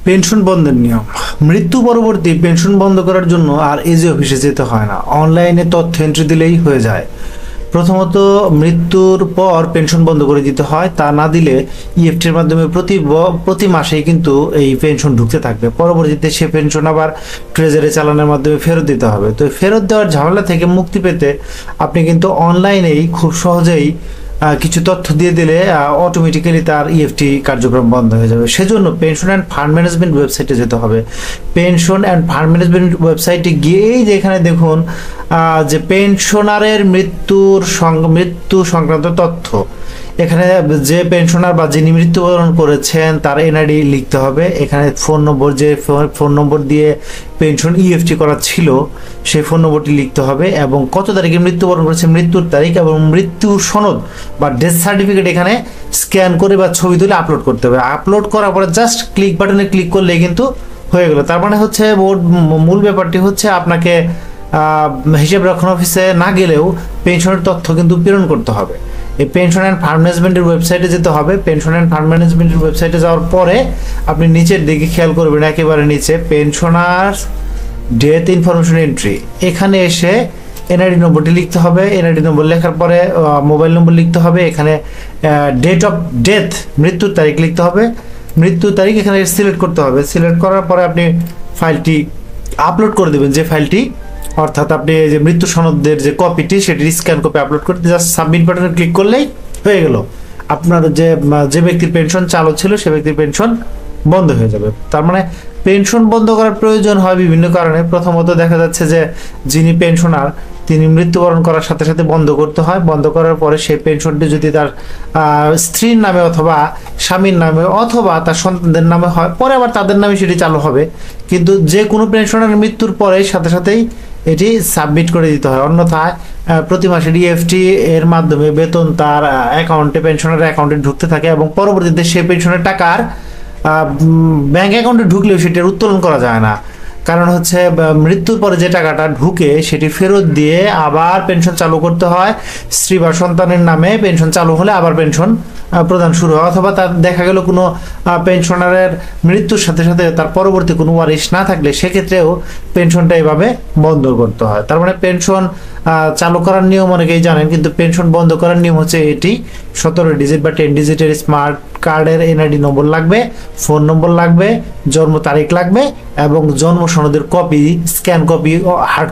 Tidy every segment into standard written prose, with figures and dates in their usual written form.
Pension বন্ধের নিয়ম। মৃত্যু পরবর্তী পেনশন বন্ধ করার জন্য আর এজি অফিসে যেতে হয় না, অনলাইনে তথ্য এন্ট্রি দিলেই হয়ে যায়। প্রথমত মৃত্যুর পর পেনশন বন্ধ করে দিতে হয়, তা না দিলে ইএফটির মাধ্যমে প্রতি মাসেই কিন্তু এই পেনশন ঢুকতে থাকবে। পরবর্তীতে সে পেনশন আবার ট্রেজারি চালানোর মাধ্যমে ফেরত দিতে হবে। তো ফেরত দেওয়ার ঝামেলা থেকে মুক্তি পেতে আপনি কিন্তু অনলাইনেই খুব সহজেই কিছু তথ্য দিয়ে দিলে অটোমেটিক্যালি তার ইএফটি কার্যক্রম বন্ধ হয়ে যাবে। সেজন্য পেনশন অ্যান্ড ফান্ড ম্যানেজমেন্ট ওয়েবসাইটে যেতে হবে। পেনশন অ্যান্ড ফান্ড ম্যানেজমেন্ট ওয়েবসাইটে গিয়েই যেখানে দেখুন যে পেনশনারের মৃত্যু সংক্রান্ত তথ্য, এখানে যে পেনশনার বা যিনি মৃত্যুবরণ করেছেন তার এনআইডি লিখতে হবে। এখানে ফোন নম্বর, যে ফোন নম্বর দিয়ে পেনশন ইএফটি করা ছিল সেই ফোন নম্বরটি লিখতে হবে এবং কত তারিখে মৃত্যুবরণ করেছে মৃত্যুর তারিখ এবং মৃত্যু সনদ বা ডেথ সার্টিফিকেট এখানে স্ক্যান করে বা ছবি তুলে আপলোড করতে হবে। আপলোড করার পরে জাস্ট ক্লিক বাটনে ক্লিক করলে কিন্তু হয়ে গেল। তার মানে হচ্ছে মূল ব্যাপারটি হচ্ছে আপনাকে হিসাব রক্ষণ অফিসে না গেলেও পেনশনের তথ্য কিন্তু প্রেরণ করতে হবে। এই পেনশন অ্যান্ড ফান্ড ম্যানেজমেন্টের ওয়েবসাইটে যেতে হবে। পেনশন অ্যান্ড ফান্ড ম্যানেজমেন্টের ওয়েবসাইটে যাওয়ার পরে আপনি নিচের দিকে খেয়াল করবেন, একেবারে নিচে পেনশনার ডেথ ইনফরমেশন এন্ট্রি, এখানে এসে এনআইডি নম্বরটি লিখতে হবে। এনআইডি নম্বর লেখার পরে মোবাইল নম্বর লিখতে হবে। এখানে ডেট অফ ডেথ, মৃত্যুর তারিখ লিখতে হবে। মৃত্যুর তারিখ এখানে সিলেক্ট করতে হবে। সিলেক্ট করার পরে আপনি ফাইলটি আপলোড করে দেবেন, যে ফাইলটি অর্থাৎ আপনি যে মৃত্যু সনদের যে কপিটি সেটি স্ক্যান কপি আপলোড করতে জাস্ট সাবমিট বাটনে ক্লিক করলেই হয়ে গেল। আপনার যে ব্যক্তির পেনশন চালু ছিল সে ব্যক্তির পেনশন বন্ধ হয়ে যাবে। তার মানে পেনশন বন্ধ করার প্রয়োজন হয় বিভিন্ন কারণে। প্রথমত দেখা যাচ্ছে যে যিনি পেনশনার তিনি মৃত্যুবরণ করার সাথে সাথে বন্ধ করতে হয়। বন্ধ করার পরে সেই পেনশনটি যদি তার স্ত্রীর নামে অথবা স্বামীর নামে অথবা তার সন্তানদের নামে হয়, পরে আবার তাদের নামে সেটি চালু হবে। কিন্তু যে কোনো পেনশনার মৃত্যুর পরে সাথে সাথেই এটি সাবমিট করে দিতে হয়। অন্যথায় প্রতি মাসে ইএফটি এর মাধ্যমে বেতন তার অ্যাকাউন্টে, পেনশনের অ্যাকাউন্টে ঢুকতে থাকে এবং পরবর্তীতে সে পেনশনের টাকার ব্যাংক অ্যাকাউন্টে ঢুকলেও সেটার উত্তোলন করা যায় না। কারণ হচ্ছে মৃত্যুর পরে যে টাকাটা ঢুকে সেটি ফেরত দিয়ে আবার পেনশন চালু করতে হয়। স্ত্রী বা সন্তানের নামে পেনশন চালু হলে আবার পেনশন প্রদান শুরু হয়, অথবা তার দেখা গেল কোনো পেনশনারের মৃত্যুর সাথে সাথে তার পরবর্তী কোনো ওয়ারিশ না থাকলে সেক্ষেত্রেও পেনশনটা এভাবে বন্ধ করতে হয়। তার মানে পেনশন চালু করার নিয়ম অনেকেই জানেন, কিন্তু পেনশন বন্ধ করার নিয়ম হচ্ছে এটি। 17 ডিজিট বা 10 ডিজিটের স্মার্ট কার্ডের এনআইডি নম্বর লাগবে, ফোন নম্বর লাগবে, জন্ম তারিখ লাগবে এবং জন্ম সনদের copy, scan copy, hard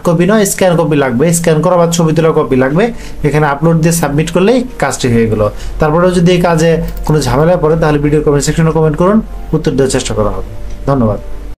copy নয় স্ক্যান কপি লাগবে। স্ক্যান করা বা ছবি তোলা কপি লাগবে। এখানে আপলোড দিয়ে সাবমিট করলেই কাজটি হয়ে গেল। তারপরেও যদি এই কাজে কোনো ঝামেলায় পড়ে তাহলে ভিডিও কমেন্ট সেকশনে কমেন্ট করুন, উত্তর দেওয়ার চেষ্টা করা হবে। ধন্যবাদ।